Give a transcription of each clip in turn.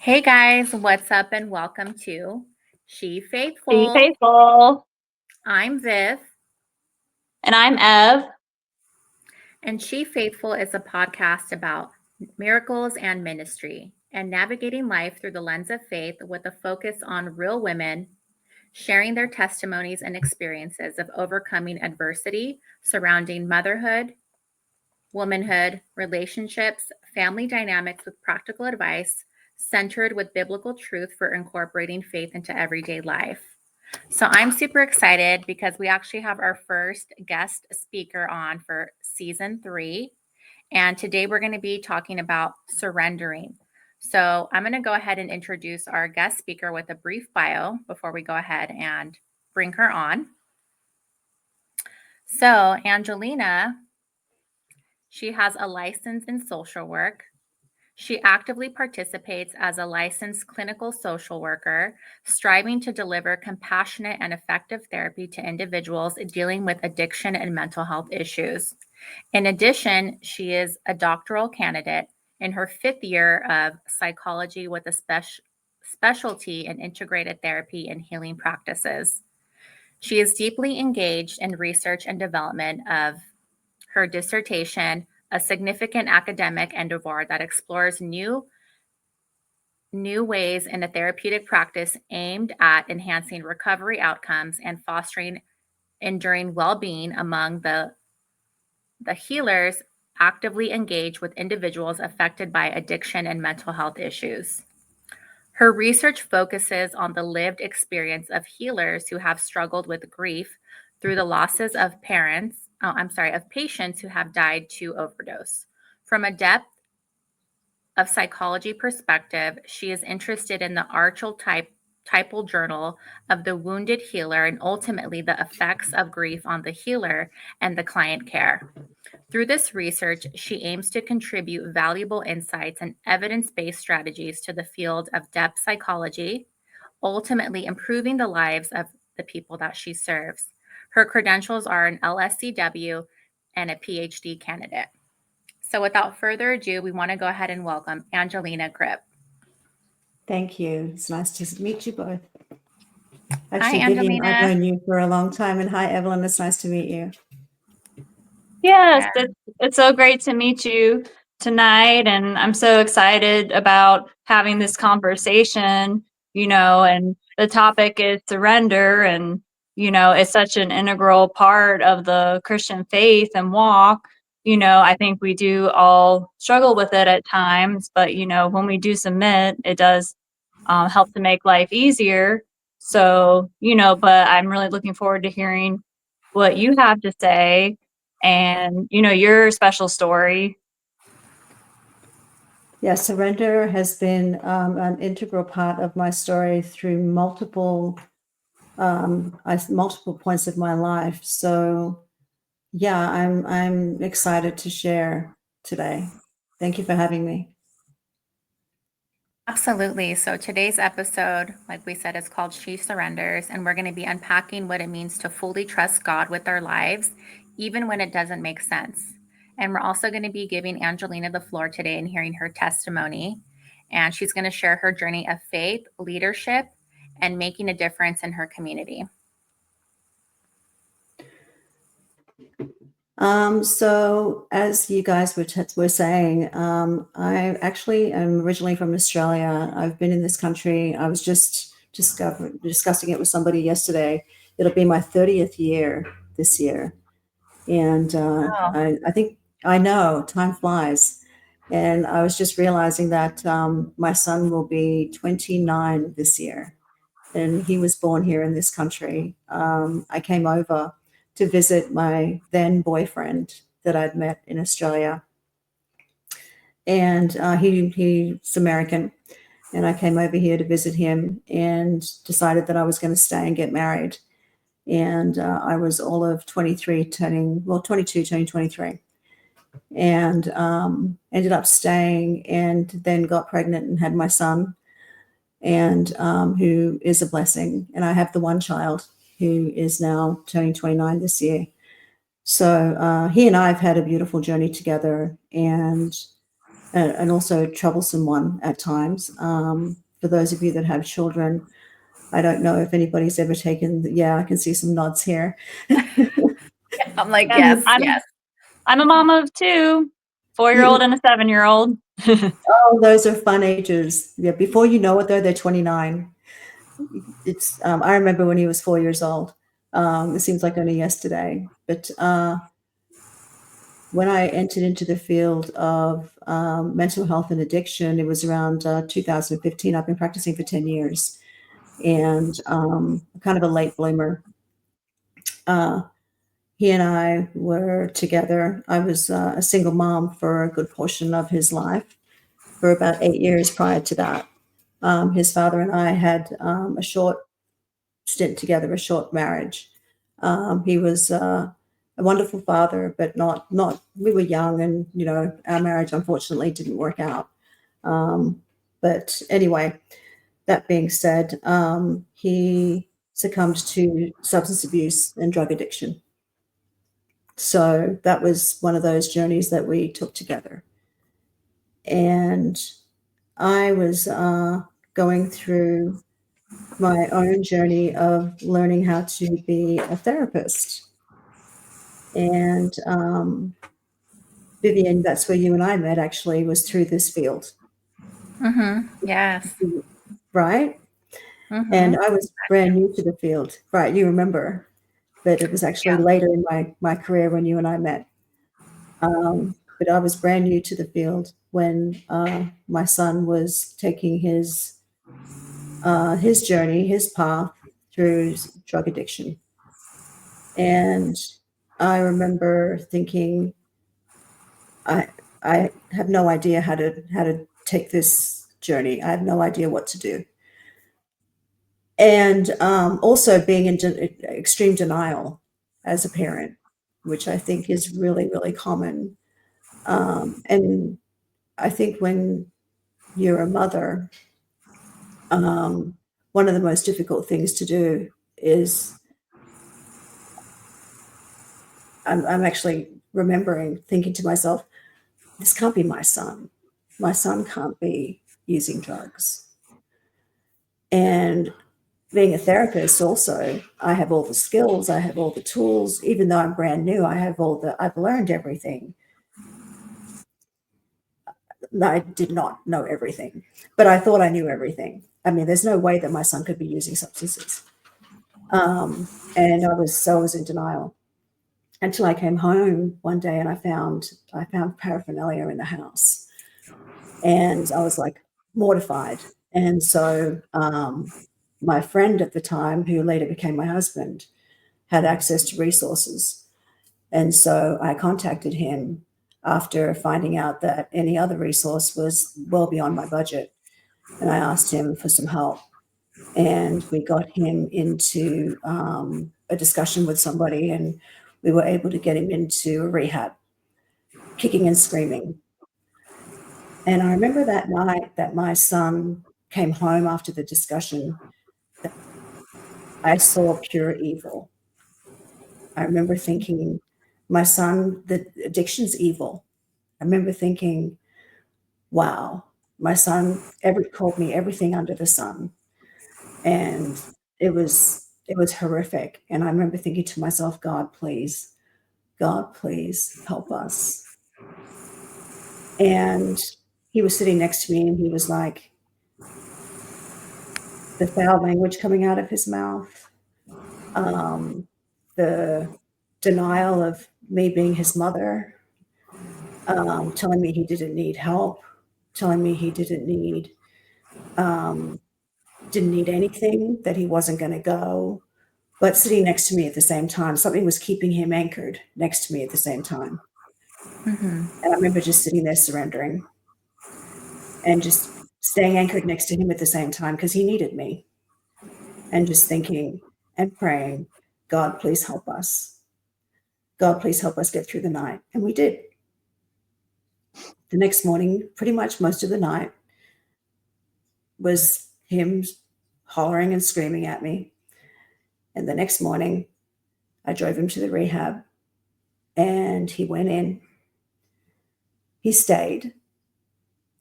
Hey guys, what's up and welcome to She Be Faithful. faithful. I'm Viv, And I'm Ev. and She Faithful is a podcast about miracles and ministry and navigating life through the lens of faith with a focus on real women sharing their testimonies and experiences of overcoming adversity surrounding motherhood, womanhood, relationships, family dynamics with practical advice centered with biblical truth for incorporating faith into everyday life. So I'm super excited because we actually have our first guest speaker on for season 3. And today we're going to be talking about surrendering. So I'm going to go ahead and introduce our guest speaker with a brief bio before we go ahead and bring her on. So, Angelina, she has a license in social work. She actively participates as a licensed clinical social worker, striving to deliver compassionate and effective therapy to individuals dealing with addiction and mental health issues. In addition, she is a doctoral candidate in her 5th year of psychology with a specialty in integrated therapy and healing practices. She is deeply engaged in research and development of her dissertation, a significant academic endeavor that explores new ways in a therapeutic practice aimed at enhancing recovery outcomes and fostering enduring well-being among the healers actively engaged with individuals affected by addiction and mental health issues. Her research focuses on the lived experience of healers who have struggled with grief through the losses of patients who have died to overdose. From a depth of psychology perspective, she is interested in the archetypal journal of the wounded healer and ultimately the effects of grief on the healer and the client care. Through this research, she aims to contribute valuable insights and evidence-based strategies to the field of depth psychology, ultimately improving the lives of the people that she serves. Her credentials are an LSCW and a PhD candidate. So without further ado, we want to go ahead and welcome Angelina Gripp. Thank you. It's nice to meet you both. Hi, Actually, Vivian, I've Angelina. known you for a long time. And hi, Evelyn. It's nice to meet you. Yes, Yeah. it's so great to meet you tonight. And I'm so excited about having this conversation, and the topic is surrender. And, it's such an integral part of the Christian faith and walk. I think we do all struggle with it at times, but, when we do submit, it does help to make life easier. So, but I'm really looking forward to hearing what you have to say and, your special story. Yeah, surrender has been an integral part of my story through multiple points of my life. So, yeah, I'm excited to share today. Thank you for having me. Absolutely. So today's episode, like we said, is called She Surrenders, and we're going to be unpacking what it means to fully trust God with our lives, even when it doesn't make sense. And we're also going to be giving Angelina the floor today and hearing her testimony. And she's going to share her journey of faith, leadership, and making a difference in her community. So as you guys were saying, I actually am originally from Australia. I've been in this country. I was just discussing it with somebody yesterday. It'll be my 30th year this year. And Wow. I think I know time flies. And I was just realizing that my son will be 29 this year. And he was born here in this country. I came over to visit my then boyfriend that I'd met in Australia. And he's American. And I came over here to visit him and decided that I was going to stay and get married. And I was all of 22 turning 23. And ended up staying and then got pregnant and had my son, and who is a blessing. And I have the one child who is now turning 29 this year. So he and I have had a beautiful journey together. And and also a troublesome one at times. For those of you that have children, I don't know if anybody's ever taken, yeah, I can see some nods here. I'm like, And yes, yes. I'm a mom of two, 4-year-old and a 7-year-old. Oh, those are fun ages. Yeah, before you know it, though, they're 29. It's I remember when he was 4 years old. It seems like only yesterday. But when I entered into the field of mental health and addiction, it was around 2015. I've been practicing for 10 years and kind of a late bloomer. He and I were together. I was a single mom for a good portion of his life for about 8 years prior to that. His father and I had a short stint together, a short marriage. He was a wonderful father, but not. We were young, and our marriage unfortunately didn't work out. But anyway, that being said, he succumbed to substance abuse and drug addiction. So that was one of those journeys that we took together. And I was going through my own journey of learning how to be a therapist. And Vivian, that's where you and I met, actually, was through this field, Yes. right? And I was brand new to the field, right? You remember, but it was actually later in my career when you and I met. But I was brand new to the field when my son was taking his journey, his path through drug addiction. And I remember thinking, I have no idea how to take this journey. I have no idea what to do. And also being in extreme denial as a parent, which I think is really, really common. And I think when you're a mother, one of the most difficult things to do is I'm actually remembering thinking to myself, this can't be my son. My son can't be using drugs. And being a therapist also, I have all the skills, I have all the tools. Even though I'm brand new, I've learned everything. I did not know everything, but I thought I knew everything. I mean, there's no way that my son could be using substances. And I was in denial until I came home one day and I found paraphernalia in the house, and I was like mortified. And so my friend at the time, who later became my husband, had access to resources, and so I contacted him after finding out that any other resource was well beyond my budget, and I asked him for some help. And we got him into a discussion with somebody, and we were able to get him into a rehab, kicking and screaming. And I remember that night that my son came home after the discussion, I saw pure evil. I remember thinking, my son, the addiction's evil. I remember thinking, wow, my son called me everything under the sun. And it was horrific. And I remember thinking to myself, God, please help us. And he was sitting next to me and he was like, the foul language coming out of his mouth, the denial of me being his mother, telling me he didn't need help, telling me he didn't need anything, that he wasn't going to go, but sitting next to me at the same time. Something was keeping him anchored next to me at the same time. And I remember just sitting there surrendering and just staying anchored next to him at the same time because he needed me, and just thinking and praying, God, please help us. God, please help us get through the night. And we did. The next morning, pretty much most of the night, was him hollering and screaming at me. And the next morning, I drove him to the rehab and he went in. He stayed.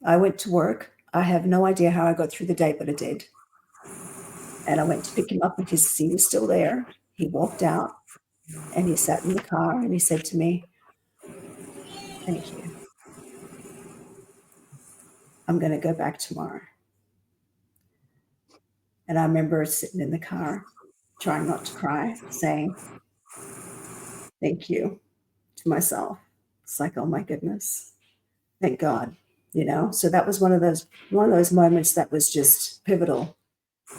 I went to work. I have no idea how I got through the day, but I did. And I went to pick him up because he was still there. He walked out and he sat in the car and he said to me, "Thank you. I'm going to go back tomorrow." And I remember sitting in the car, trying not to cry, saying, "Thank you," to myself. It's like, oh my goodness, thank God, So that was one of those moments that was just pivotal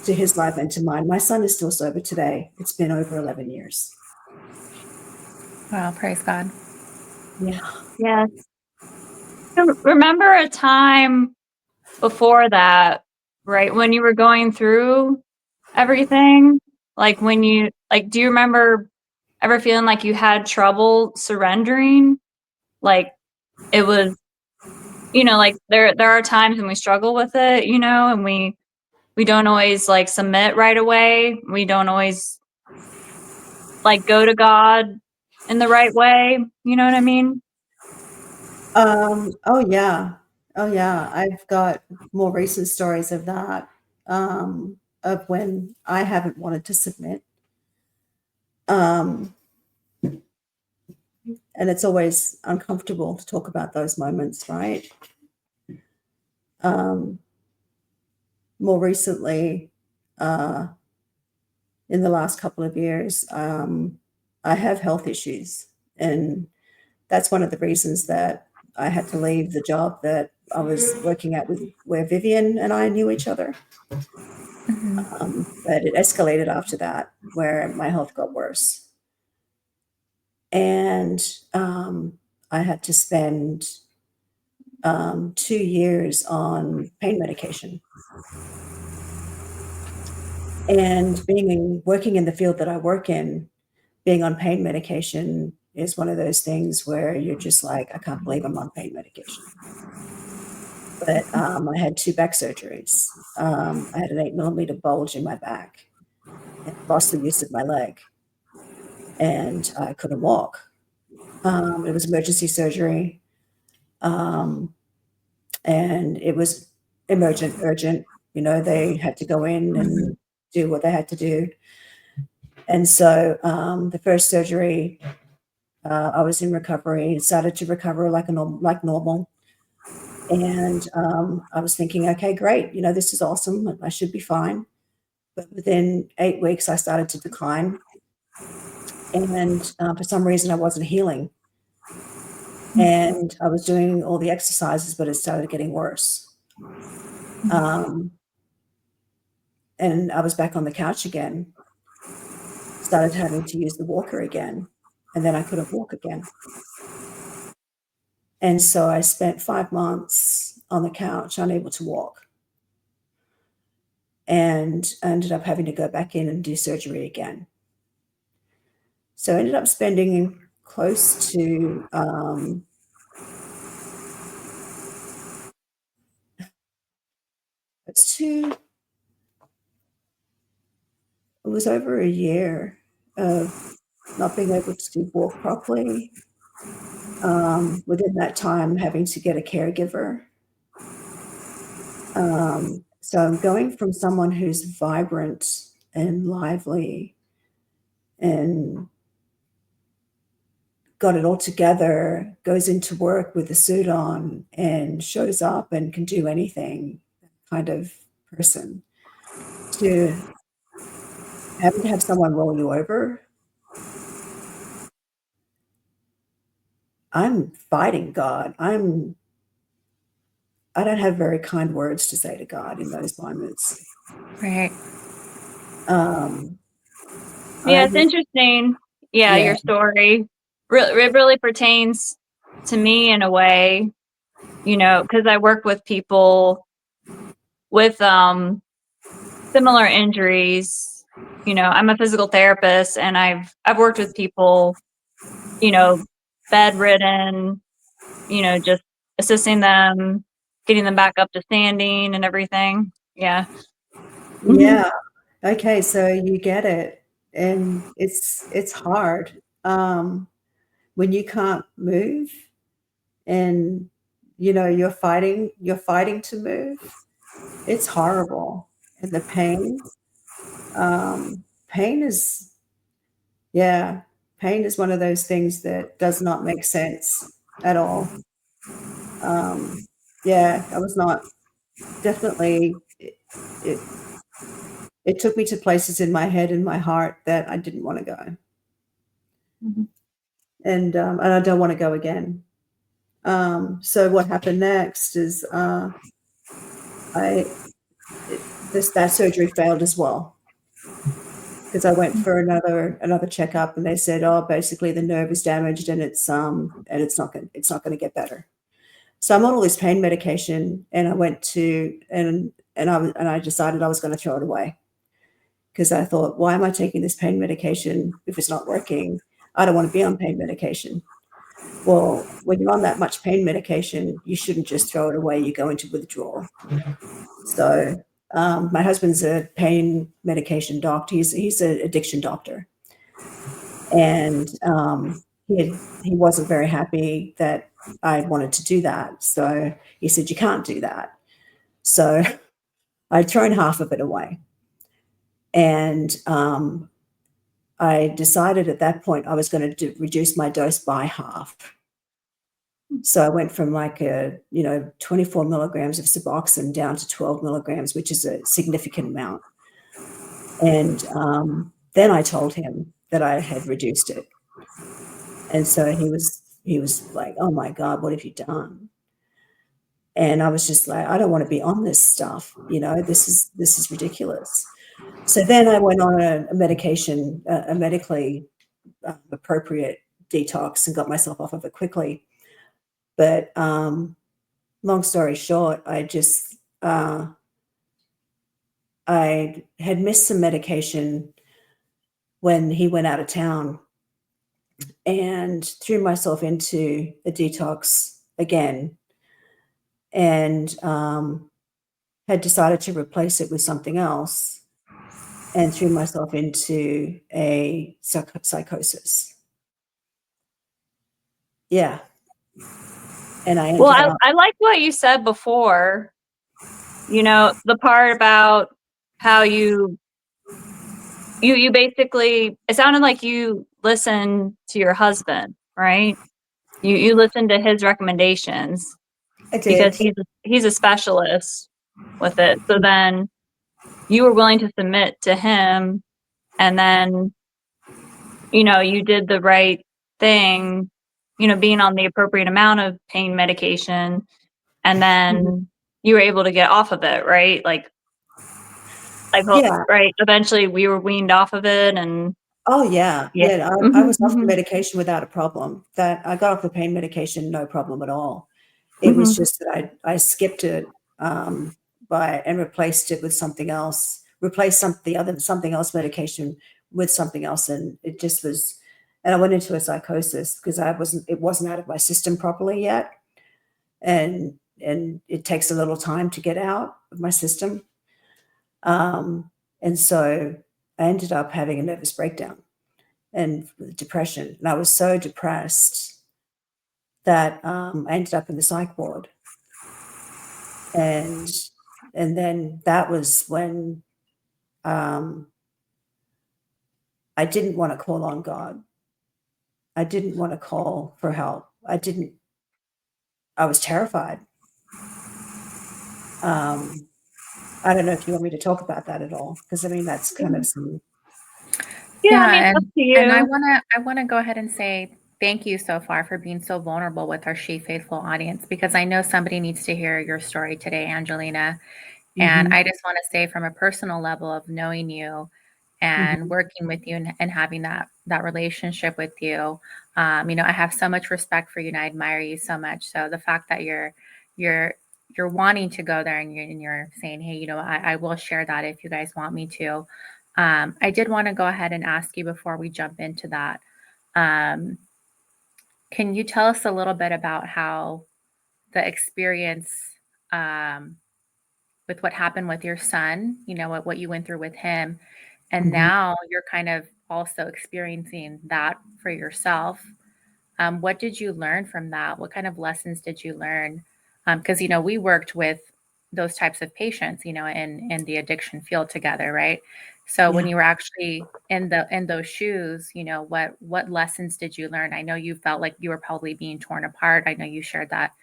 to his life and to mine. My son is still sober today. It's been over 11 years. Wow, praise God. Yeah. Yes. Remember a time before that, right, when you were going through everything? Like when you, like, do you remember ever feeling like you had trouble surrendering? Like it was, like there are times when we struggle with it, and we don't always like submit right away. We don't always like go to God in the right way. You know what I mean? Oh yeah. Oh yeah. I've got more recent stories of that, of when I haven't wanted to submit. And it's always uncomfortable to talk about those moments, right? More recently, in the last couple of years, I have health issues, and that's one of the reasons that I had to leave the job that I was working at with where Vivian and I knew each other. But it escalated after that, where my health got worse. And I had to spend 2 years on pain medication. And working in the field that I work in, being on pain medication is one of those things where you're just like, I can't believe I'm on pain medication. But I had 2 back surgeries. I had an 8-millimeter bulge in my back and lost the use of my leg, and I couldn't walk. It was emergency surgery, and it was urgent. They had to go in and do what they had to do. And so the first surgery, I was in recovery, started to recover like normal. And I was thinking, okay, great. This is awesome. I should be fine. But within 8 weeks, I started to decline. And for some reason, I wasn't healing. And I was doing all the exercises, but it started getting worse. And I was back on the couch again, started having to use the walker again. And then I couldn't walk again. And so I spent 5 months on the couch, unable to walk. And I ended up having to go back in and do surgery again. So I ended up spending close to it was over a year of not being able to walk properly. Within that time, having to get a caregiver. So I'm going from someone who's vibrant and lively and got it all together, goes into work with a suit on and shows up and can do anything kind of person, to having to have someone roll you over. I'm fighting God. I don't have very kind words to say to God in those moments. Right. Yeah, it's interesting. Yeah, Yeah. your story. It really pertains to me in a way, because I work with people with similar injuries. I'm a physical therapist, and I've worked with people, bedridden, just assisting them, getting them back up to standing and everything. Yeah. Yeah. Okay, so you get it. And it's hard. When you can't move and you're fighting to move. It's horrible. And the pain, pain is, yeah, pain is one of those things that does not make sense at all. Yeah, I was not definitely, it, it took me to places in my head and my heart that I didn't want to go. Mhm. And I don't want to go again. So what happened next is that surgery failed as well, because I went for another checkup, and they said, oh, basically the nerve is damaged, and it's not going to get better. So I'm on all this pain medication, and I went to and I decided I was going to throw it away, because I thought, why am I taking this pain medication if it's not working? I don't want to be on pain medication. Well, when you're on that much pain medication, you shouldn't just throw it away. You go into withdrawal. So my husband's a pain medication doctor. He's an addiction doctor, and he wasn't very happy that I wanted to do that. So he said, "You can't do that." So I'd thrown half of it away, and I decided at that point I was going to reduce my dose by half. So I went from 24 milligrams of Suboxone down to 12 milligrams, which is a significant amount. And then I told him that I had reduced it. And so he was like, oh my God, what have you done? And I was just like, I don't want to be on this stuff. This is ridiculous. So then I went on a medication, a medically appropriate detox, and got myself off of it quickly. But long story short, I had missed some medication when he went out of town, and threw myself into a detox again, and had decided to replace it with something else, and threw myself into a psychosis. Yeah. And I ended Well, up. I like what you said before, the part about how you basically, it sounded like you listened to your husband, right? You listened to his recommendations I because did. he's a specialist with it. So then you were willing to submit to him, and then, you did the right thing, being on the appropriate amount of pain medication, and then you were able to get off of it, right? Like, Yeah. right, eventually we were weaned off of it, and Oh, yeah. yeah. Yeah. I Mhm, was off the mhm, medication without a problem. That I got off the pain medication, no problem at all. It was mhm, just that I skipped it and replaced it with something else, replaced something else medication with something else. And it just was, and I went into a psychosis because it wasn't out of my system properly yet. And it takes a little time to get out of my system. And so I ended up having a nervous breakdown and depression. And I was so depressed that I ended up in the psych ward. And then that was when um, I didn't want to call on God. I didn't want to call for help. I was terrified. I don't know if you want me to talk about that at all, because I mean, that's kind of some. yeah, I mean, Yeah, it's up to and you. I wanna go ahead and say thank you so far for being so vulnerable with our She Faithful audience, because I know somebody needs to hear your story today, Angelina. And Mhm, I just want to say, from a personal level of knowing you and mhm. working with you, and having that relationship with you, I have so much respect for you, and I admire you so much. So the fact that you're you're wanting to go there, and you're saying, hey, I will share that if you guys want me to. I did want to go ahead and ask you before we jump into that. Um, can you tell us a little bit about how the experience, um, with what happened with your son, what you went through with him, and Mhm. now you're kind of also experiencing that for yourself. What did you learn from that? What kind of lessons did you learn? because we worked with those types of patients, in the addiction field together, right? So when Yeah. you were actually in those shoes, what lessons did you learn? I know you felt like you were probably being torn apart. I know you shared that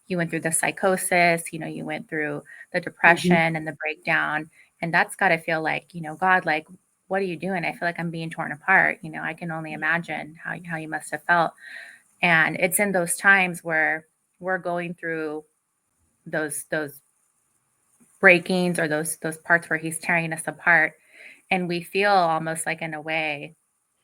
you went through the psychosis, you went through the Hmm. depression and the breakdown, and that's got to feel like, God, like, what are you doing? I feel like I'm being torn apart. I can only imagine how you must have felt. And it's in those times where we're going through those breakings, or those parts where he's tearing us apart, and we feel almost like, in a way,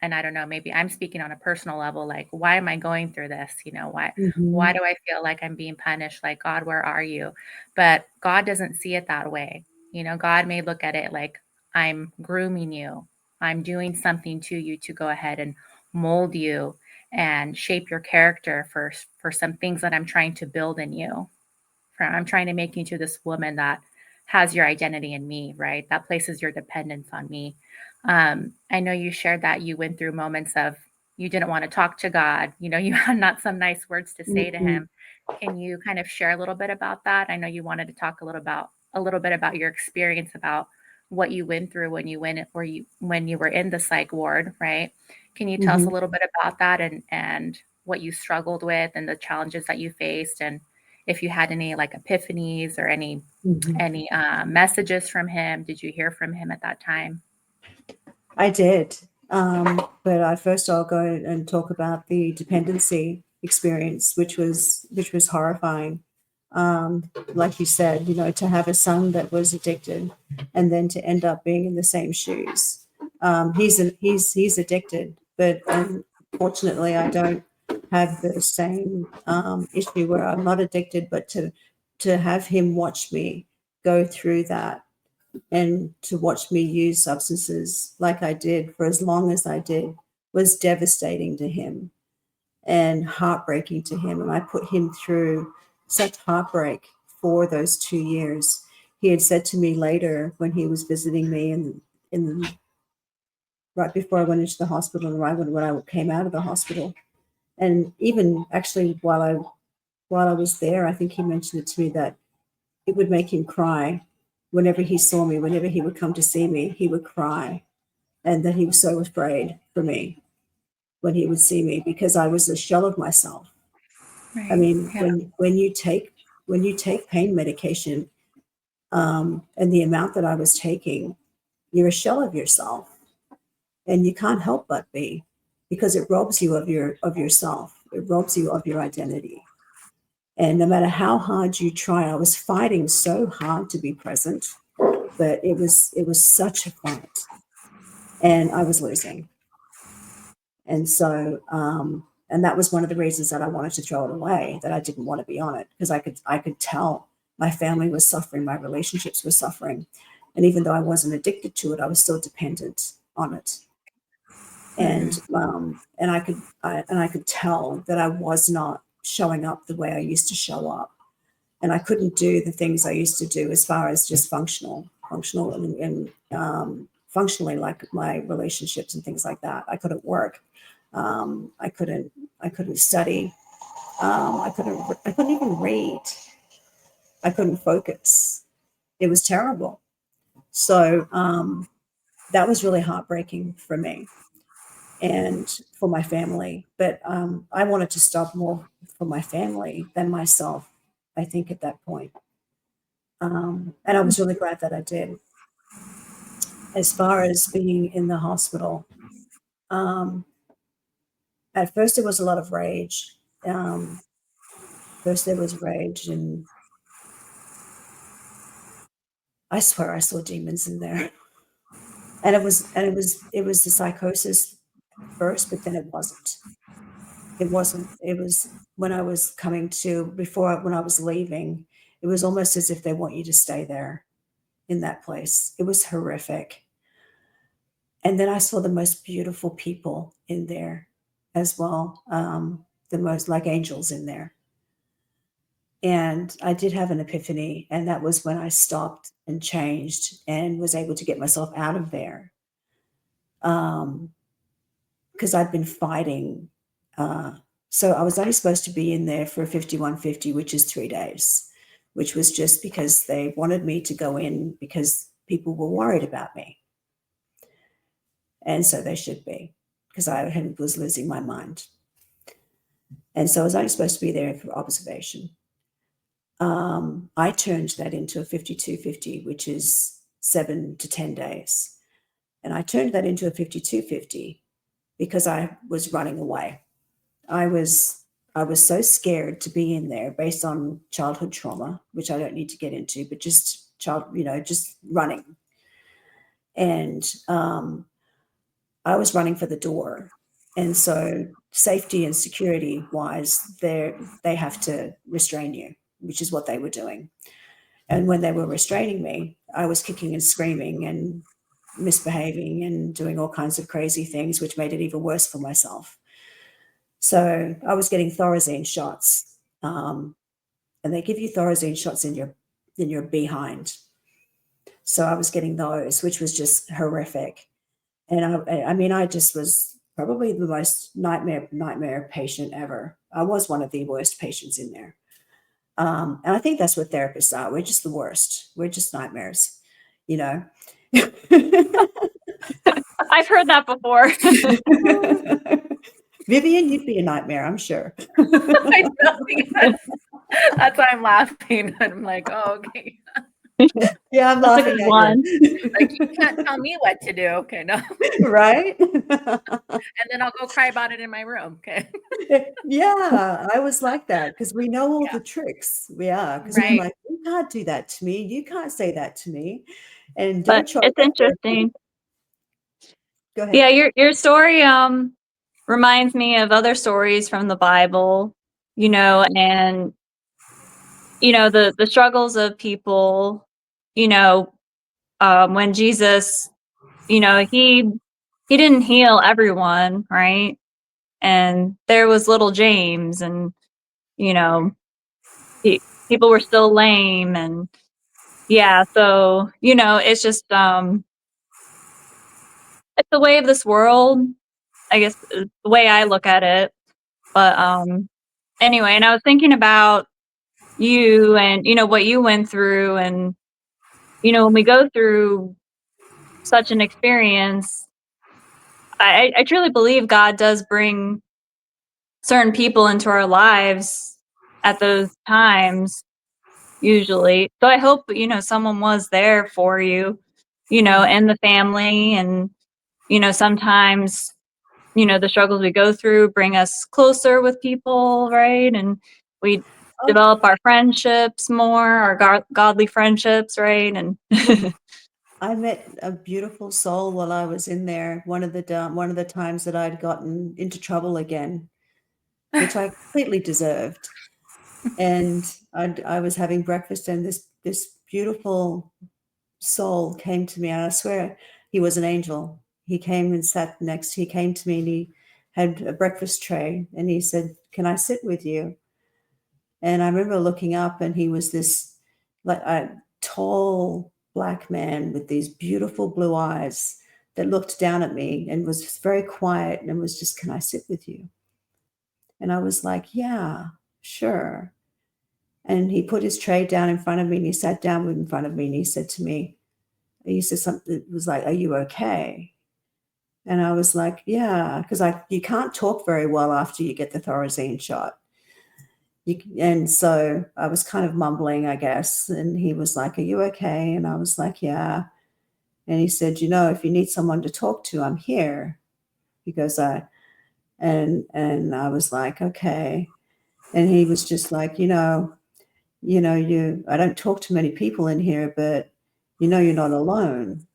and I don't know, maybe I'm speaking on a personal level, like, why am I going through this? Why Hmm. do I feel like I'm being punished? Like, God, where are you? But God doesn't see it that way. God may look at it like, I'm grooming you, I'm doing something to you to go ahead and mold you and shape your character for some things that I'm trying to build in you. I'm trying to make you into this woman that has your identity in me, right? That places your dependence on me. I know you shared that you went through moments of, you didn't want to talk to God. You had not some nice words to say to Hmm. him. Can you kind of share a little bit about that? I know you wanted to talk a little bit about your experience, about what you went through when you were in the psych ward, right? Can you tell us a Hmm. little bit about that, and what you struggled with and the challenges that you faced, and if you had any like epiphanies or any Hmm. messages from him? Did you hear from him at that time? I did. But I'll go and talk about the dependency experience, which was horrifying. Like you said, to have a son that was addicted, and then to end up being in the same shoes. He's addicted, but unfortunately, I don't have the same issue where I'm not addicted. But to have him watch me go through that, and to watch me use substances like I did for as long as I did, was devastating to him and heartbreaking to him. And I put him through such heartbreak for those 2 years. He had said to me later, when he was visiting me, in right before I went into the hospital, and right when I came out of the hospital, and even actually while I was there, I think he mentioned it to me that it would make him cry whenever he saw me. Whenever he would come to see me, he would cry, and that he was so afraid for me when he would see me, because I was a shell of myself. I Right. mean, Yeah. when you take pain medication, and the amount that I was taking, you're a shell of yourself, and you can't help but be, because it robs you of yourself. It robs you of your identity. And no matter how hard you try, I was fighting so hard to be present, but it was such a fight, and I was losing. And so, and that was one of the reasons that I wanted to throw it away, that I didn't want to be on it, because I could tell my family was suffering, my relationships were suffering. And even though I wasn't addicted to it, I was still dependent on it. Hmm. And I could tell that I was not showing up the way I used to show up. And I couldn't do the things I used to do, as far as just functional and functionally, like my relationships and things like that. I couldn't work. I couldn't study. I couldn't even read. I couldn't focus. It was terrible. So that was really heartbreaking for me and for my family. But I wanted to stop more for my family than myself, I think, at that point. And I was really glad that I did. As far as being in the hospital, um, at first there was a lot of rage. First there was rage, and I swear I saw demons in there. And it was the psychosis first, but then it wasn't. It wasn't. It was when I was coming to, when I was leaving, it was almost as if they want you to stay there in that place. It was horrific. And then I saw the most beautiful people in there as well, the most like angels in there. And I did have an epiphany, and that was when I stopped and changed and was able to get myself out of there. Because I'd been fighting. So I was only supposed to be in there for 5150, which is 3 days. which was just because they wanted me to go in because people were worried about me. And so they should be, because I was losing my mind. And so I was only supposed to be there for observation. I turned that into a 5250, which is 7 to 10 days. And I turned that into a 5250 because I was running away. I was so scared to be in there based on childhood trauma, which I don't need to get into, but just just running. And I was running for the door. And so safety and security wise, they have to restrain you, which is what they were doing. And when they were restraining me, I was kicking and screaming and misbehaving and doing all kinds of crazy things, which made it even worse for myself. So I was getting Thorazine shots, and they give you Thorazine shots in your behind. So I was getting those, which was just horrific. And I just was probably the most nightmare patient ever. I was one of the worst patients in there. And I think that's what therapists are. We're just the worst. We're just nightmares, you know. I've heard that before. Vivian, you'd be a nightmare, I'm sure. I know, yes. That's why I'm laughing. I'm like, oh, okay. Yeah, I'm That's a laughing good at one. Like, you can't tell me what to do. Okay, no. you. Right? And then I'll go cry about it in my room. Okay. Yeah, I was like that because we know all Yeah. the tricks. We are, because we're Right. like, you can't do that to me. You can't say that to me. And But don't try it's that there. interesting. Go ahead. Yeah, your story reminds me of other stories from the Bible, and the struggles of people, when Jesus, he didn't heal everyone, right? And there was little James, and you know, people were still lame, and yeah, so it's just it's the way of this world, I guess, is the way I look at it. But anyway, and I was thinking about you and what you went through, and when we go through such an experience, I truly believe God does bring certain people into our lives at those times, usually. So I hope someone was there for you, and the family, and sometimes the struggles we go through bring us closer with people, right? And we Oh, develop our friendships more, our godly friendships, right? And I met a beautiful soul while I was in there. One of the times that I'd gotten into trouble again, which I completely deserved. And I was having breakfast, and this beautiful soul came to me, and I swear he was an angel. He came and sat next. He came to me, and he had a breakfast tray, and he said, "Can I sit with you?" And I remember looking up, and he was this like a tall black man with these beautiful blue eyes that looked down at me and was very quiet and was just, "Can I sit with you?" And I was like, "Yeah, sure." And he put his tray down in front of me, and he sat down in front of me, and he said to me, he said something, it was like, "Are you okay?" And I was like, "Yeah," because you can't talk very well after you get the Thorazine shot. And so I was kind of mumbling, I guess. And he was like, "Are you okay?" And I was like, "Yeah." And he said, "If you need someone to talk to, I'm here." He goes, and I was like, "Okay." And he was just like, I don't talk to many people in here, but you're not alone.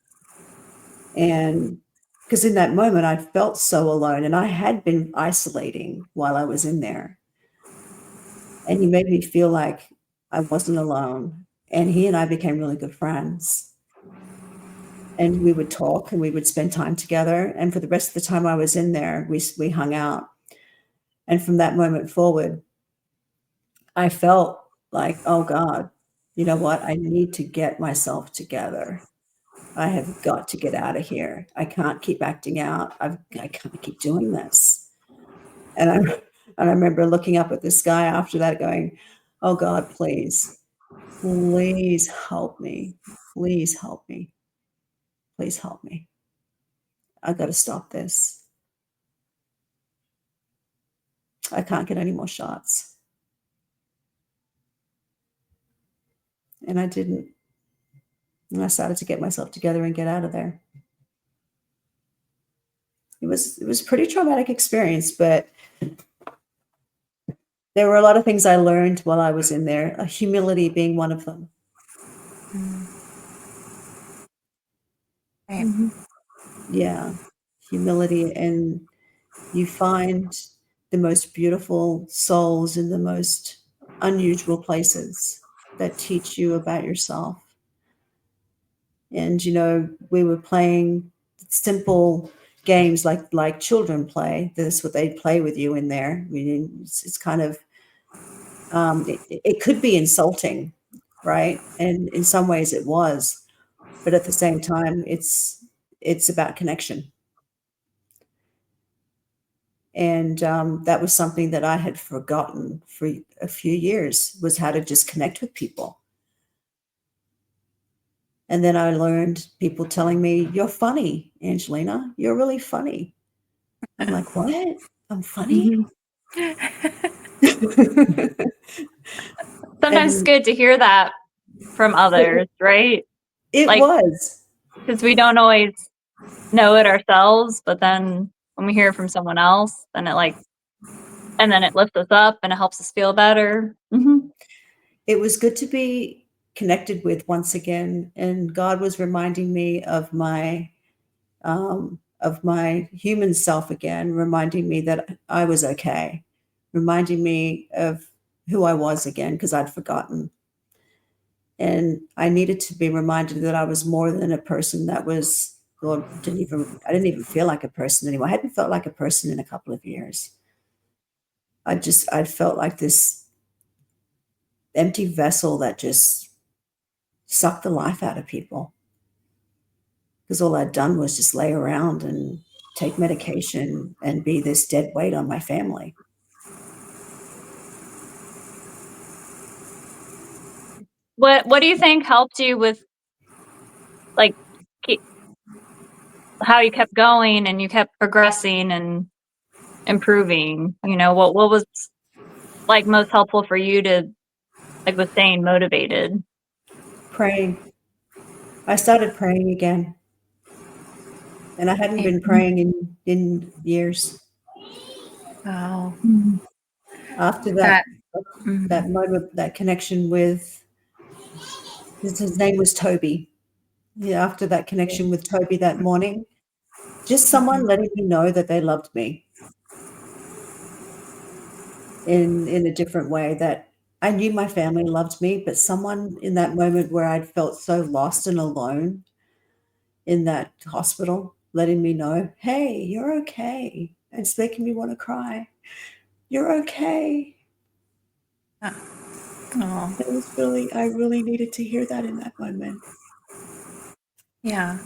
And because in that moment I felt so alone, and I had been isolating while I was in there. And he made me feel like I wasn't alone. And he and I became really good friends. And we would talk, and we would spend time together. And for the rest of the time I was in there, we hung out. And from that moment forward, I felt like, oh God, you know what? I need to get myself together. I have got to get out of here. I can't keep acting out. I can't keep doing this. And I remember looking up at the sky after that going, oh God, please Please help me. Please help me. Please help me. I got to stop this. I can't get any more shots. And I didn't. And I started to get myself together and get out of there. It was a pretty traumatic experience, but there were a lot of things I learned while I was in there, humility being one of them. Right. Yeah, humility. And you find the most beautiful souls in the most unusual places that teach you about yourself. And, we were playing simple games like children play. That's what they play with you in there. I mean, it's kind of, it could be insulting, right? And in some ways it was, but at the same time, it's about connection. And that was something that I had forgotten for a few years, was how to just connect with people. And then I learned people telling me, "You're funny, Angelina. You're really funny." I'm like, "What? I'm funny?" Sometimes it's And good to hear that from others, right? it Like, was. because we don't always know it ourselves, but then when we hear it from someone else, then and then it lifts us up and it helps us feel better. It was good to be connected with once again, and God was reminding me of my human self again, reminding me that I was okay, reminding me of who I was again, because I'd forgotten. And I needed to be reminded that I was more than a person that was, I didn't even feel like a person anymore. I hadn't felt like a person in a couple of years. I felt like this empty vessel that just sucked the life out of people, because all I'd done was just lay around and take medication and be this dead weight on my family. What do you think helped you with like how you kept going and you kept progressing and improving? What was like most helpful for you to with staying motivated? Praying. I started praying again, and I hadn't been praying in years. Wow. After That that moment, that connection with his name was Toby. Yeah, after that connection with Toby that morning, just someone letting me know that they loved me in a different way, that I knew my family loved me, but someone in that moment where I'd felt so lost and alone in that hospital, letting me know, "Hey, you're okay." It's making me want to cry. "You're okay." Oh, I really needed to hear that in that moment. yeah.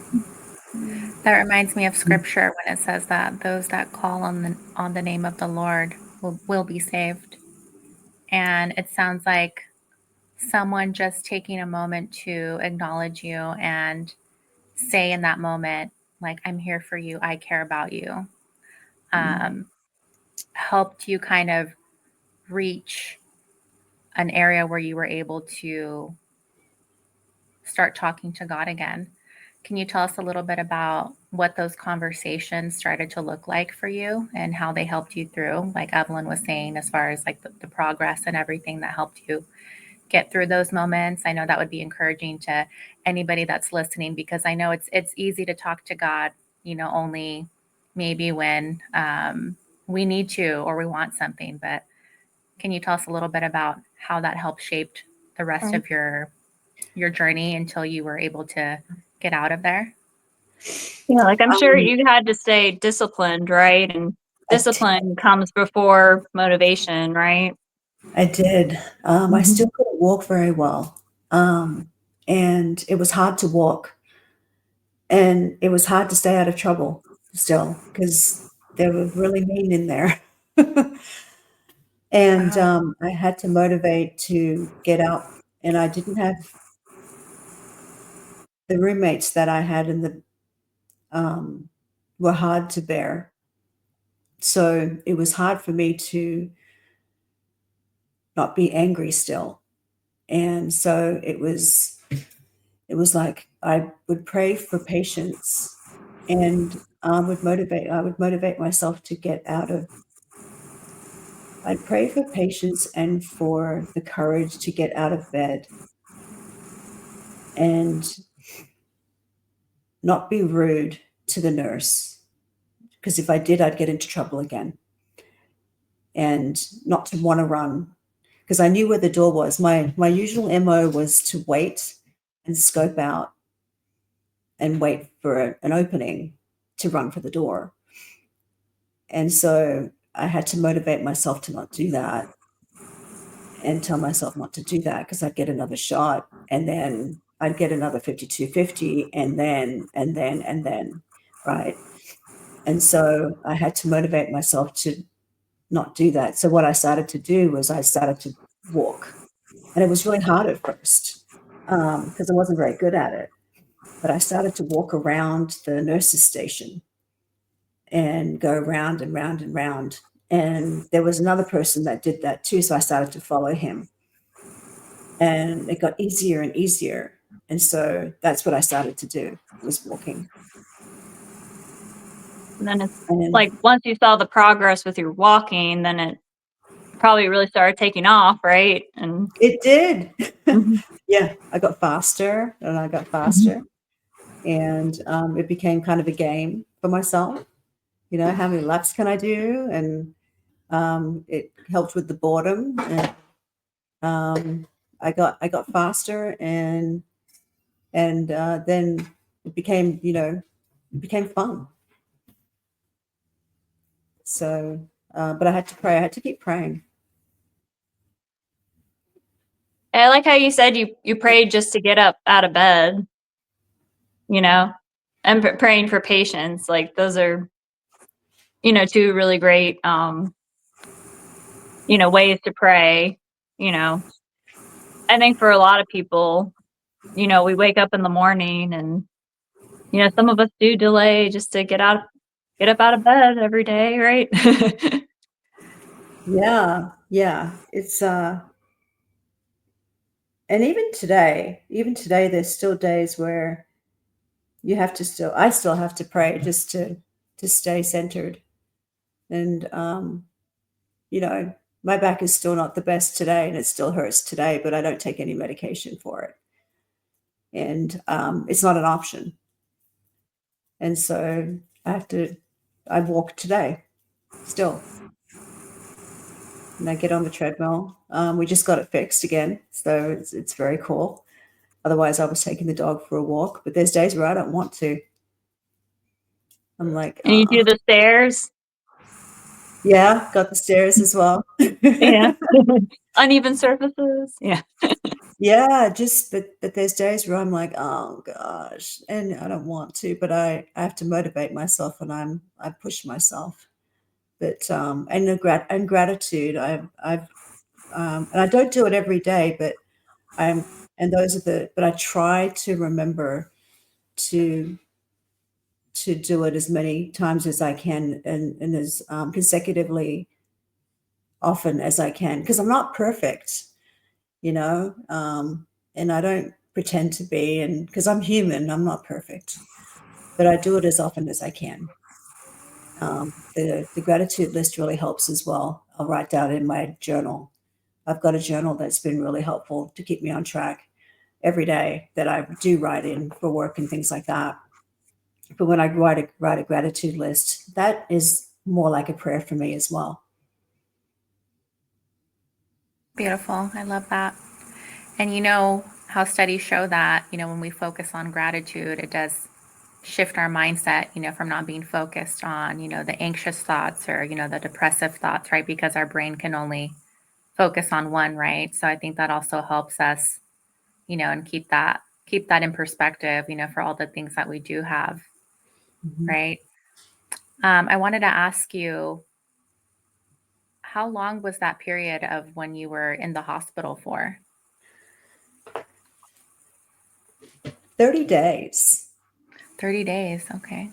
That reminds me of scripture when it says that those that call on the name of the Lord will be saved. And it sounds like someone just taking a moment to acknowledge you and say in that moment, like, "I'm here for you. I care about you." Helped you kind of reach an area where you were able to start talking to God again. Can you tell us a little bit about what those conversations started to look like for you and how they helped you through, like Evelyn was saying, as far as like the progress and everything that helped you get through those moments? I know that would be encouraging to anybody that's listening, because I know it's easy to talk to God, only maybe when we need to or we want something. But can you tell us a little bit about how that helped shaped the rest of your journey until you were able to get out of there? Yeah, I'm sure you had to stay disciplined, right? And discipline comes before motivation, right? I did. I still couldn't walk very well. And it was hard to walk. And it was hard to stay out of trouble still, because they were really mean in there. And Wow. I had to motivate to get up and I didn't have the roommates that I had in the were hard to bear. So it was hard for me to not be angry still. And so it was like I would pray for patience and I would motivate myself to get out of. I'd pray for patience and for the courage to get out of bed and not be rude to the nurse, because if I did, I'd get into trouble again. And not to want to run, because I knew where the door was. My usual MO was to wait and scope out and wait for an opening to run for the door. And so I had to motivate myself to not do that and tell myself not to do that, because I'd get another shot and then I'd get another 5250 and then, right? And so I had to motivate myself to not do that. So what I started to do was I started to walk. And it was really hard at first because I wasn't very good at it. But I started to walk around the nurses' station and go round and round and round. And there was another person that did that too. So I started to follow him. And it got easier and easier. And so that's what I started to do, was walking. And then it's And like once you saw the progress with your walking, then it probably really started taking off, right? And it did. Mhm. Yeah, I got faster and I got faster. And it became kind of a game for myself. You know, how many laps can I do? And it helped with the boredom. And I got faster, and then it became, it became fun. So, but I had to pray. I had to keep praying. I like how you said you prayed just to get up out of bed, you know, and praying for patience. Like those are, two really great, ways to pray. You know, I think for a lot of people, we wake up in the morning and, some of us do delay just to get up out of bed every day, right? Yeah. It's and even today, there's still days where I still have to pray just to stay centered. And my back is still not the best today, and it still hurts today, but I don't take any medication for it. And it's not an option. And so I walk today still. And I get on the treadmill. We just got it fixed again, so it's very cool. Otherwise, I was taking the dog for a walk, but there's days where I don't want to. I'm like, And you do the stairs. yeah, got the stairs as well. Yeah. Uneven surfaces. Yeah. Yeah, but there's days where I'm like, oh gosh, and I don't want to, but I have to motivate myself, and I push myself. But and gratitude, I've and I don't do it every day, but but I try to remember to do it as many times as I can, and as consecutively often as I can, because I'm not perfect, and I don't pretend to be, and because I'm human, I'm not perfect, but I do it as often as I can. The gratitude list really helps as well. I'll write down in my journal. I've got a journal that's been really helpful to keep me on track every day, that I do write in for work and things like that. But when I write a gratitude list, that is more like a prayer for me as well. Beautiful. I love that. And you know how studies show that, when we focus on gratitude, it does shift our mindset, from not being focused on, the anxious thoughts or, the depressive thoughts, right? Because our brain can only focus on one, right? So I think that also helps us, and keep that in perspective, for all the things that we do have, right? I wanted to ask you, how long was that period of when you were in the hospital for? 30 days. 30 days. Okay.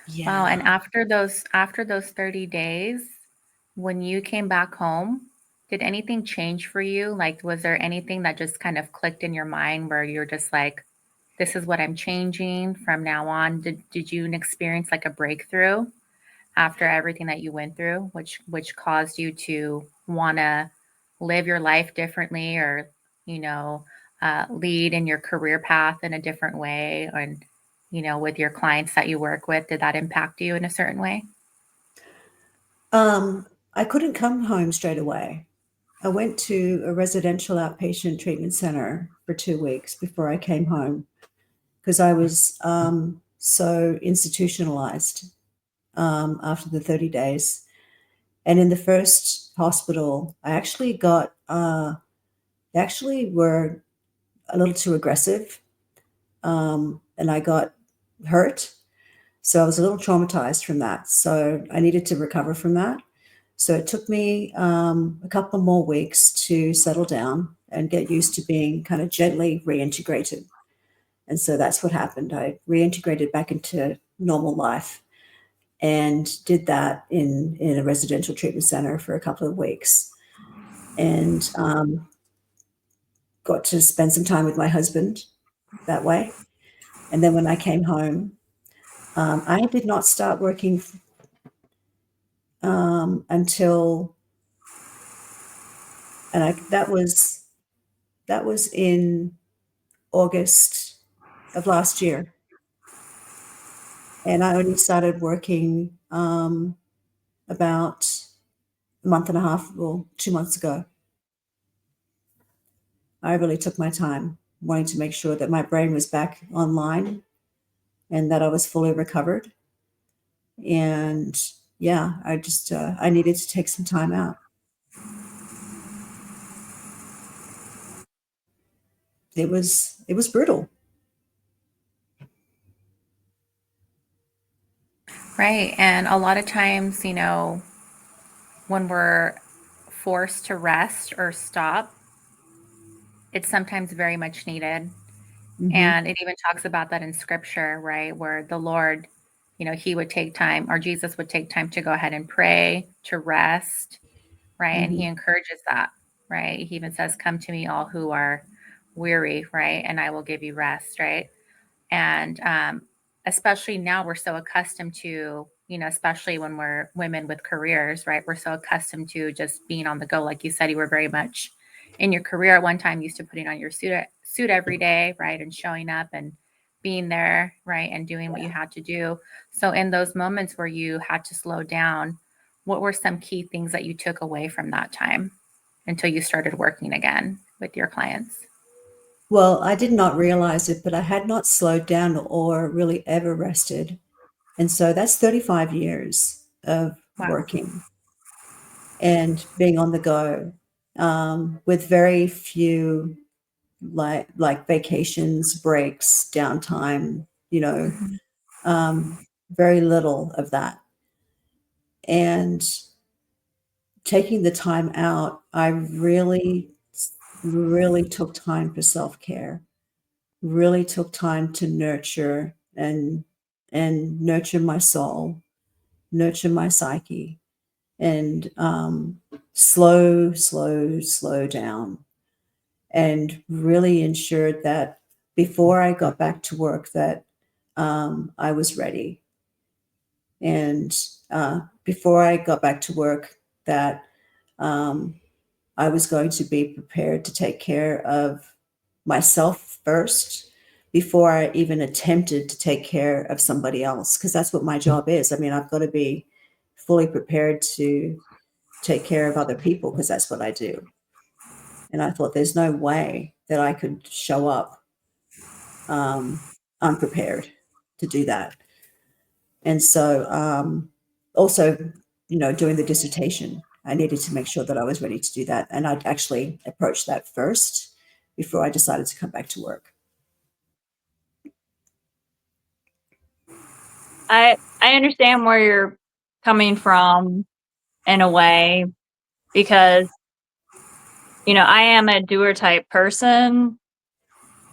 Yeah. Wow. And after those 30 days, when you came back home, did anything change for you? Like, was there anything that just kind of clicked in your mind where you're just like, this is what I'm changing from now on? Did you experience like a breakthrough after everything that you went through, which caused you to want to live your life differently, or you know, lead in your career path in a different way, and with your clients that you work with, did that impact you in a certain way? I couldn't come home straight away. I went to a residential outpatient treatment center for 2 weeks before I came home because I was so institutionalized after the 30 days. And in the first hospital, I actually got, they actually were a little too aggressive, and I got hurt. So I was a little traumatized from that. So I needed to recover from that. So it took me a couple more weeks to settle down and get used to being kind of gently reintegrated. And so that's what happened. I reintegrated back into normal life and did that in a residential treatment center for a couple of weeks. And got to spend some time with my husband that way. And then when I came home, I did not start working until, and that was in August of last year. And I only started working about a month and a half, well, 2 months ago. I really took my time wanting to make sure that my brain was back online and that I was fully recovered. And yeah, I just, I needed to take some time out. It was brutal. Right. And a lot of times, when we're forced to rest or stop, it's sometimes very much needed. Mm-hmm. And it even talks about that in scripture, right? Where the Lord, he would take time, or Jesus would take time to go ahead and pray, to rest, right? And he Mm-hmm. encourages that, right? He even says, come to me, all who are weary, right? And I will give you rest, right? And especially now, we're so accustomed to, especially when we're women with careers, right? We're so accustomed to just being on the go. Like you said, you were very much in your career at one time, used to putting on your suit every day, right? And showing up and being there, right? And doing what you had to do. So in those moments where you had to slow down, what were some key things that you took away from that time until you started working again with your clients? Well, I did not realize it, but I had not slowed down or really ever rested. And so that's 35 years of Wow. working and being on the go, with very few like vacations, breaks, downtime, Mhm. um, very little of that. And taking the time out, I really, really took time for self-care, really took time to nurture and nurture my soul, nurture my psyche, and slow down, and really ensured that before I got back to work that I was ready. And before I got back to work that um, I was going to be prepared to take care of myself first before I even attempted to take care of somebody else, because that's what my job is. I mean, I've got to be fully prepared to take care of other people because that's what I do. And I thought there's no way that I could show up unprepared to do that. And so also, doing the dissertation, I needed to make sure that I was ready to do that. And I'd actually approached that first before I decided to come back to work. I understand where you're coming from in a way because I am a doer type person,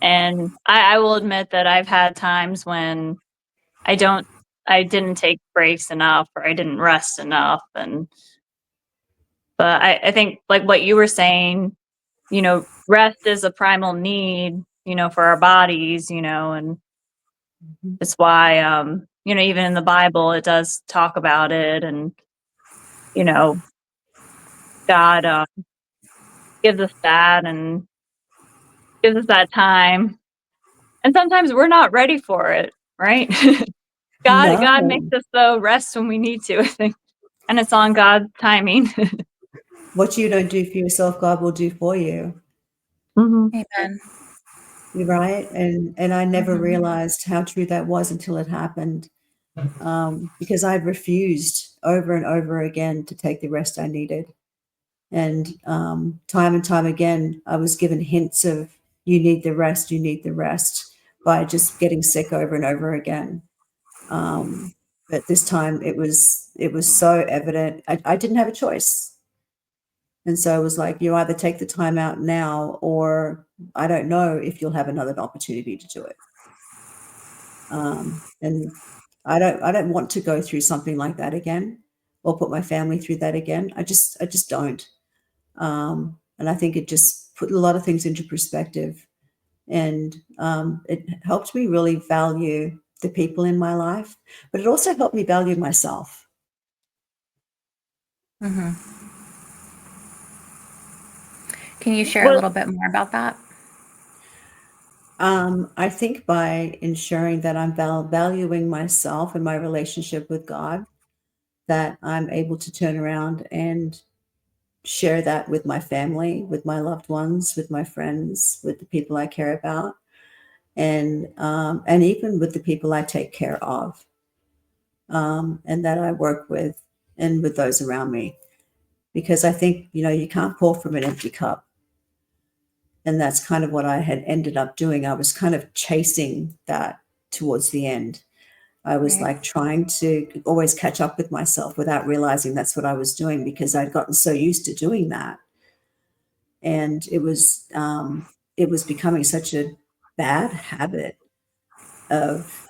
And I will admit that I've had times when I didn't take breaks enough or I didn't rest enough. But I think like what you were saying, rest is a primal need, for our bodies, and Mhm. it's why, even in the Bible, it does talk about it. And, God gives us that and gives us that time. And sometimes we're not ready for it, right? God makes No, us though rest when we need to, I think. And it's on God's timing. what you don't do for yourself, God will do for you. Mhm. Amen. You're right. And I never Mhm. realized how true that was until it happened. Because I refused over and over again to take the rest I needed. And time again, I was given hints of, you need the rest, by just getting sick over and over again. But this time it was so evident. I didn't have a choice. And so it was like, you either take the time out now, or I don't know if you'll have another opportunity to do it. And I don't want to go through something like that again, or put my family through that again. I just don't. And I think it just put a lot of things into perspective, and it helped me really value the people in my life, but it also helped me value myself. Mhm. Can you share a What little bit more about that? I think by ensuring that I'm valuing myself and my relationship with God, that I'm able to turn around and share that with my family, with my loved ones, with my friends, with the people I care about, and even with the people I take care of, and that I work with, and with those around me. Because I think, you can't pour from an empty cup. And that's kind of what I had ended up doing. I was kind of chasing that towards the end. I was Right. like trying to always catch up with myself without realizing that's what I was doing, because I'd gotten so used to doing that. And it was becoming such a bad habit of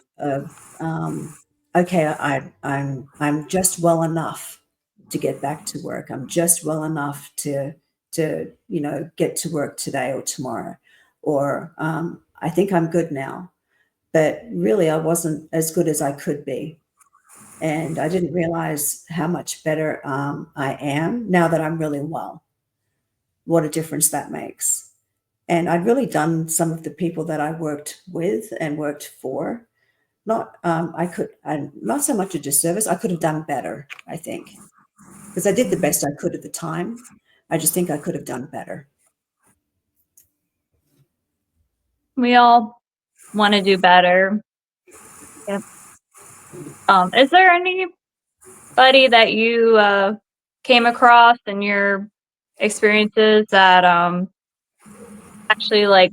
okay, I'm just well enough to get back to work. I'm just well enough to get to work today or tomorrow, or I think I'm good now. But really, I wasn't as good as I could be, and I didn't realize how much better I am now that I'm really well. What a difference that makes. And I'd really done some of the people that I worked with and worked for, not so much a disservice. I could have done better, I think, because I did the best I could at the time. I just think I could have done better. we all want to do better. Yep. Is there anybody that you came across in your experiences that actually like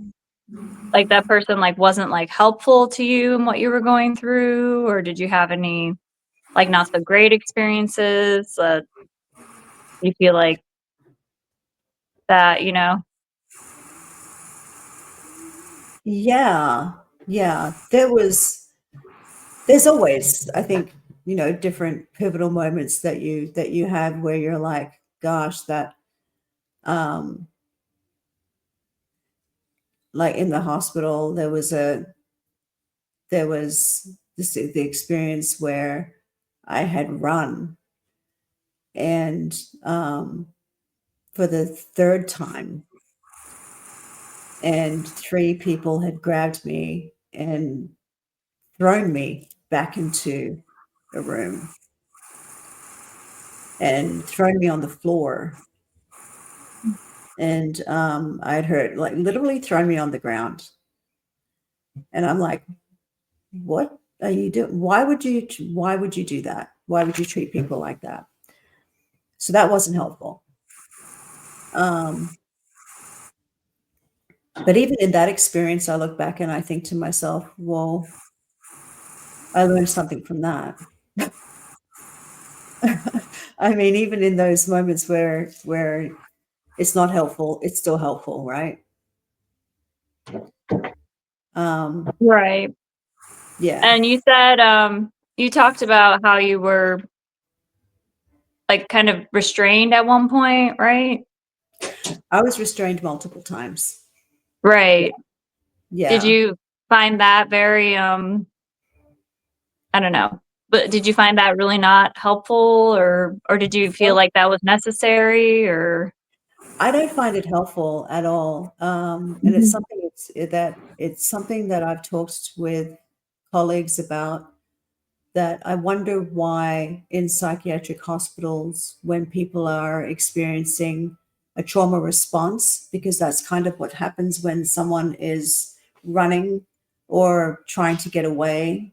that person like wasn't like helpful to you in what you were going through, or did you have any like not so great experiences that you feel like that, Yeah, yeah. There's always, I think, different pivotal moments that you have where you're like, gosh, that um like in the hospital, there was the experience where I had run, and for the third time, and three people had grabbed me and thrown me back into a room and thrown me on the floor. And I'd heard, like, literally thrown me on the ground. And I'm like, what are you doing? Why would you do that? Why would you treat people like that? So that wasn't helpful. Um, but even in that experience, I look back and I think to myself, well, I learned something from that. I mean, even in those moments where it's not helpful, it's still helpful, right? Right. Yeah, And you said, you talked about how you were like kind of restrained at one point, right? I was restrained multiple times. Right. Did Yeah. you find that very, I don't know, but did you find that really not helpful, or did you feel Well, like that was necessary, or? I don't find it helpful at all. And it's Mhm. something it's something that I've talked with colleagues about, that I wonder why in psychiatric hospitals, when people are experiencing a trauma response, because that's kind of what happens when someone is running or trying to get away,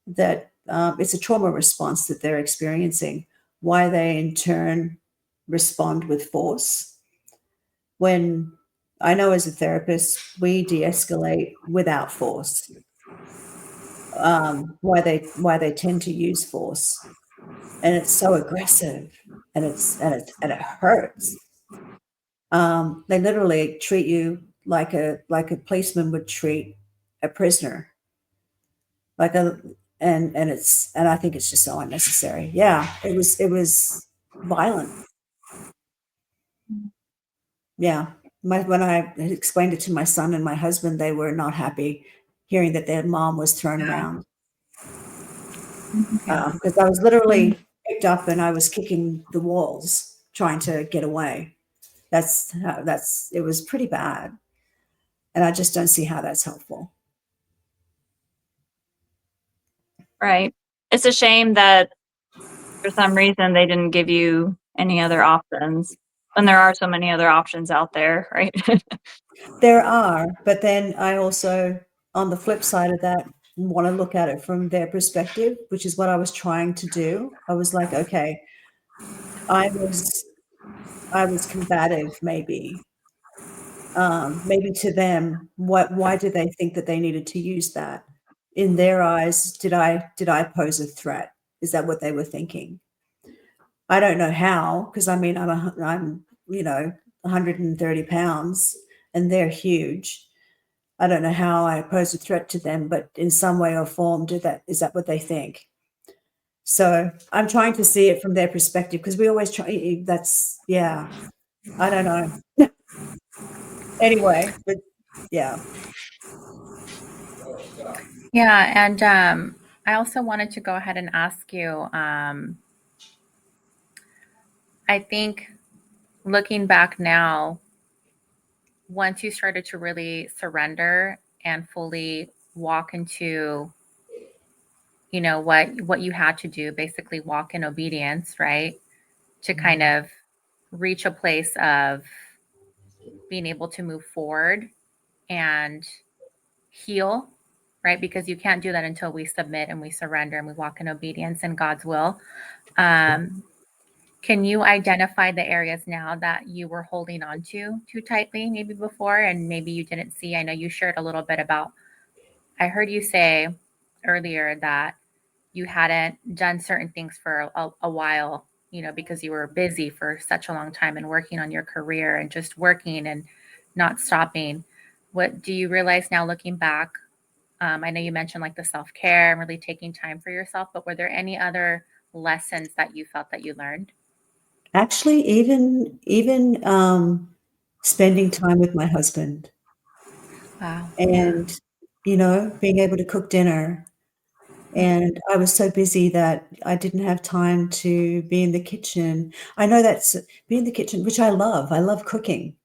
that it's a trauma response that they're experiencing, why they in turn respond with force. When I know as a therapist, we de escalate without force. Why they tend to use force, and it's so aggressive, and it hurts. They literally treat you like a policeman would treat a prisoner, like a and I think it's just so unnecessary. Yeah, it was violent. Yeah, when I explained it to my son and my husband, they were not happy hearing that their mom was thrown around, Yeah. because I was literally picked up and I was kicking the walls trying to get away. That's it was pretty bad, and I just don't see how that's helpful. Right. It's a shame that for some reason they didn't give you any other options, when there are so many other options out there, right? There are, but then I also, on the flip side of that, want to look at it from their perspective, which is what I was trying to do. I was like, okay, I was I was combative, maybe to them. Why did they think that they needed to use that? In their eyes, did I pose a threat? Is that what they were thinking? I don't know how, because I mean, I'm 130 pounds, and they're huge. I don't know how I pose a threat to them, but in some way or form, is that what they think? So I'm trying to see it from their perspective, because we always try. Yeah. I don't know. Anyway, but yeah. Yeah, and I also wanted to go ahead and ask you, I think looking back now, once you started to really surrender and fully walk into, what you had to do, basically walk in obedience, right? To kind of reach a place of being able to move forward and heal, right? Because you can't do that until we submit and we surrender and we walk in obedience in God's will. Um, can you identify the areas now that you were holding on to too tightly, maybe before, and maybe you didn't see? I know you shared a little bit about, I heard you say earlier that you hadn't done certain things for a while, because you were busy for such a long time and working on your career and just working and not stopping. What do you realize now looking back? I know you mentioned like the self care and really taking time for yourself, but were there any other lessons that you felt that you learned? Actually, even spending time with my husband, Wow. Yeah. and being able to cook dinner. And I was so busy that I didn't have time to be in the kitchen. I know that's be in the kitchen, which I love. I love cooking,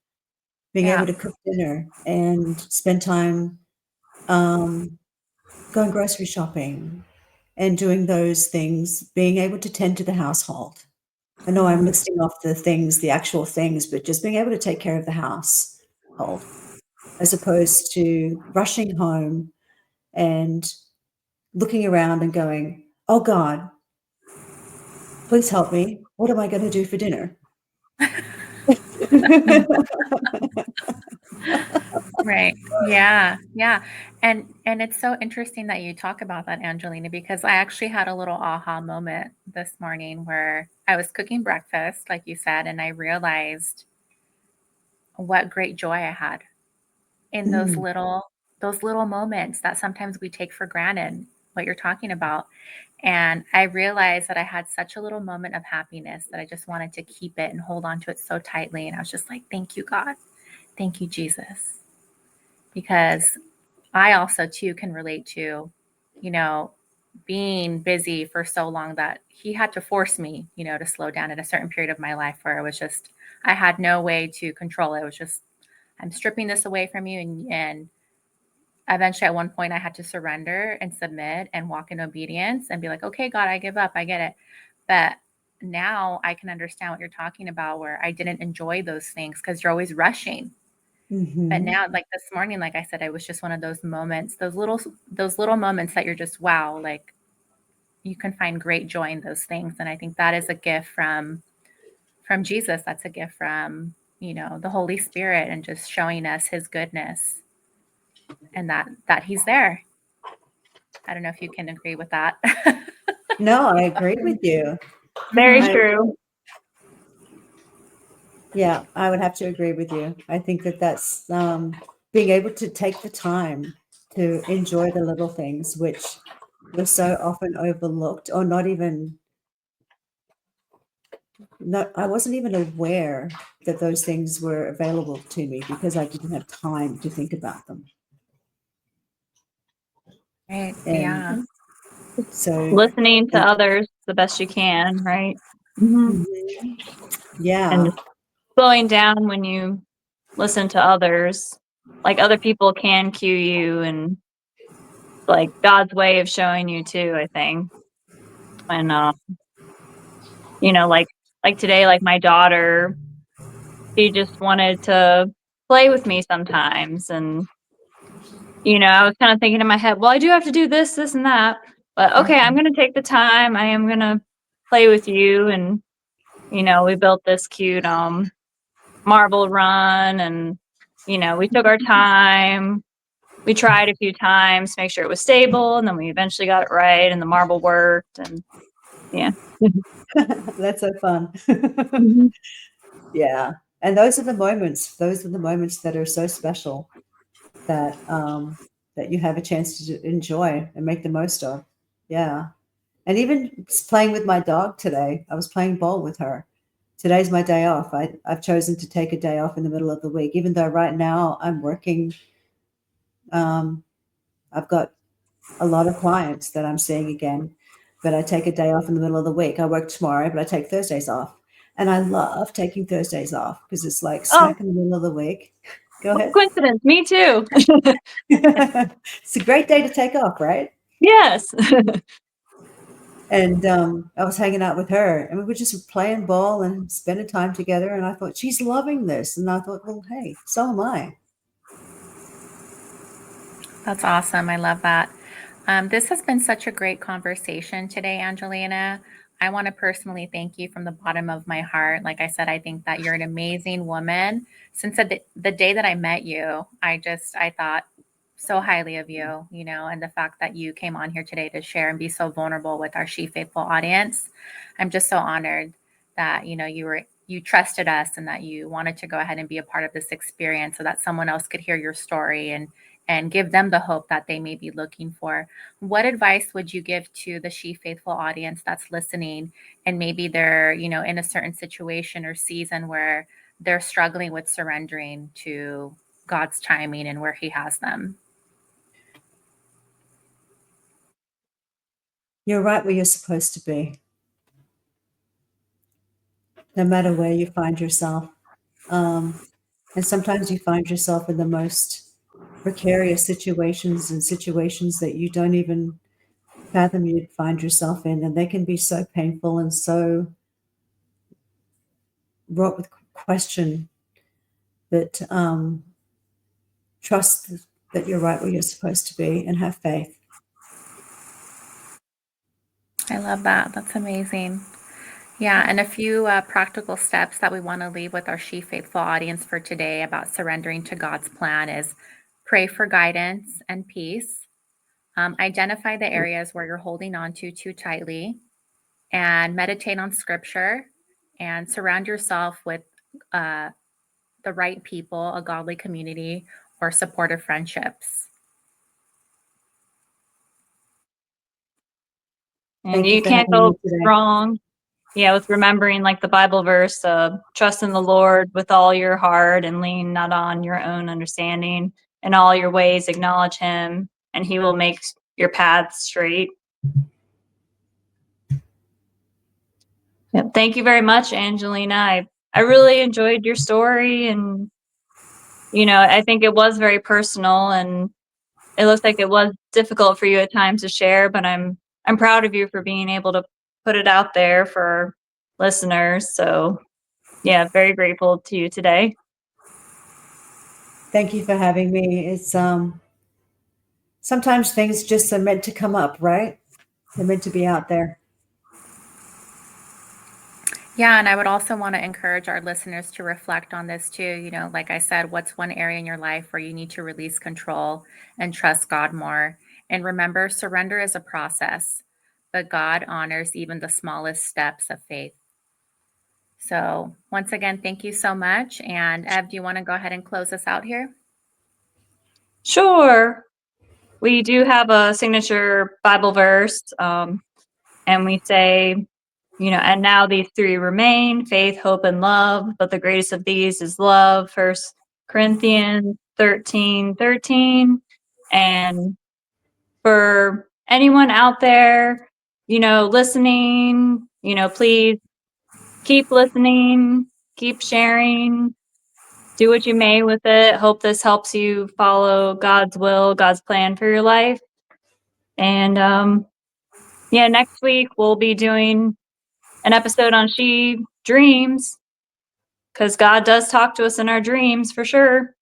being able Yeah. to cook dinner and spend time um, going grocery shopping and doing those things, being able to tend to the household. I know I'm Mhm. listing off the things, the actual things, but just being able to take care of the household, as opposed to rushing home and looking around and going, "Oh God, please help me. What am I going to do for dinner?" Right. Yeah. Yeah. And it's so interesting that you talk about that, Angelina, because I actually had a little aha moment this morning where I was cooking breakfast, like you said, and I realized what great joy I had in those Mm, little those little moments that sometimes we take for granted, what you're talking about. And I realized that I had such a little moment of happiness that I just wanted to keep it and hold on to it so tightly. And I was just like, thank you, God. Thank you, Jesus. Because I also, too, can relate to, you know, being busy for so long that he had to force me, to slow down at a certain period of my life where it was just, I had no way to control it. It was just, I'm stripping this away from you. And eventually at one point I had to surrender and submit and walk in obedience and be like, okay, God, I give up. I get it. But now I can understand what you're talking about, where I didn't enjoy those things because you're always rushing. But now, like this morning, like I said, it was just one of those moments, those little moments that you're just, wow, like you can find great joy in those things. And I think that is a gift from Jesus. That's a gift from, the Holy Spirit, and just showing us his goodness, and that he's there. I don't know if you can agree with that. No, I agree with you. Very I- true. Yeah, I would have to agree with you. I think that's being able to take the time to enjoy the little things, which were so often overlooked, or not even. No, I wasn't even aware that those things were available to me because I didn't have time to think about them. Right. And Yeah. so, Listening to others the best you can, right? mhm, yeah, And slowing down when you listen to others. Like, other people can cue you, and like God's way of showing you too, I think. And like today, like my daughter, she just wanted to play with me sometimes. And I was kind of thinking in my head, well, I do have to do this, this, and that. But okay, I'm going to take the time. I am going to play with you. And, we built this cute marble run. And, we took our time. We tried a few times to make sure it was stable. And then we eventually got it right. And the marble worked. And yeah. that's so fun. Mhm. Yeah, and those are the moments. Those are the moments that are so special that that you have a chance to enjoy and make the most of. Yeah, and even playing with my dog today. I was playing ball with her. Today's my day off. I've chosen to take a day off in the middle of the week, even though right now I'm working. Um, I've got a lot of clients that I'm seeing again, but I take a day off in the middle of the week. I work tomorrow, but I take Thursdays off. And I love taking Thursdays off because it's like Oh, smack in the middle of the week. Go what ahead. coincidence. Me too. It's a great day to take off, right? Yes. And I was hanging out with her and we were just playing ball and spending time together. And I thought, she's loving this. And I thought, well, hey, so am I. That's awesome. I love that. This has been such a great conversation today, Angelina. I want to personally thank you from the bottom of my heart. Like I said, I think that you're an amazing woman. Since the day that I met you, I thought so highly of you, and the fact that you came on here today to share and be so vulnerable with our She Faithful audience. I'm just so honored that, you trusted us and that you wanted to go ahead and be a part of this experience so that someone else could hear your story and give them the hope that they may be looking for. What advice would you give to the She Faithful audience that's listening, and maybe they're, in a certain situation or season where they're struggling with surrendering to God's timing and where he has them? You're right where you're supposed to be, no matter where you find yourself. And sometimes you find yourself in the most precarious situations and situations that you don't even fathom you'd find yourself in. And they can be so painful and so wrought with question that trust that you're right where you're supposed to be and have faith. I love that. That's amazing. Yeah, and a few practical steps that we want to leave with our She Faithful audience for today about surrendering to God's plan is pray for guidance and peace. Identify the areas where you're holding on to too tightly, and meditate on scripture, and surround yourself with uh, the right people, a godly community, or supportive friendships. And Thank you for can't having me go today. wrong, yeah, with remembering like the Bible verse, trust in the Lord with all your heart and lean not on your own understanding. In all your ways, acknowledge him, and he will make your path straight. Yep. Thank you very much, Angelina. I really enjoyed your story, and I think it was very personal, and it looks like it was difficult for you at times to share, but I'm proud of you for being able to put it out there for listeners. So yeah, very grateful to you today. Thank you for having me. It's sometimes things just are meant to come up, right? They're meant to be out there. Yeah, and I would also want to encourage our listeners to reflect on this too. Like I said, what's one area in your life where you need to release control and trust God more? And remember, surrender is a process, but God honors even the smallest steps of faith. So, once again, thank you so much. And Ev, do you want to go ahead and close us out here? Sure. We do have a signature Bible verse, and we say, and now these three remain: faith, hope, and love. But the greatest of these is love. 1 Corinthians 13:13. And for anyone out there, listening, please keep listening, keep sharing, do what you may with it. Hope this helps you follow God's will, God's plan for your life. And yeah, next week we'll be doing an episode on She Dreams, because God does talk to us in our dreams for sure.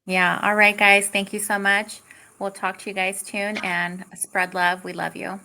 Yeah. All right, guys. Thank you so much. We'll talk to you guys soon and spread love. We love you.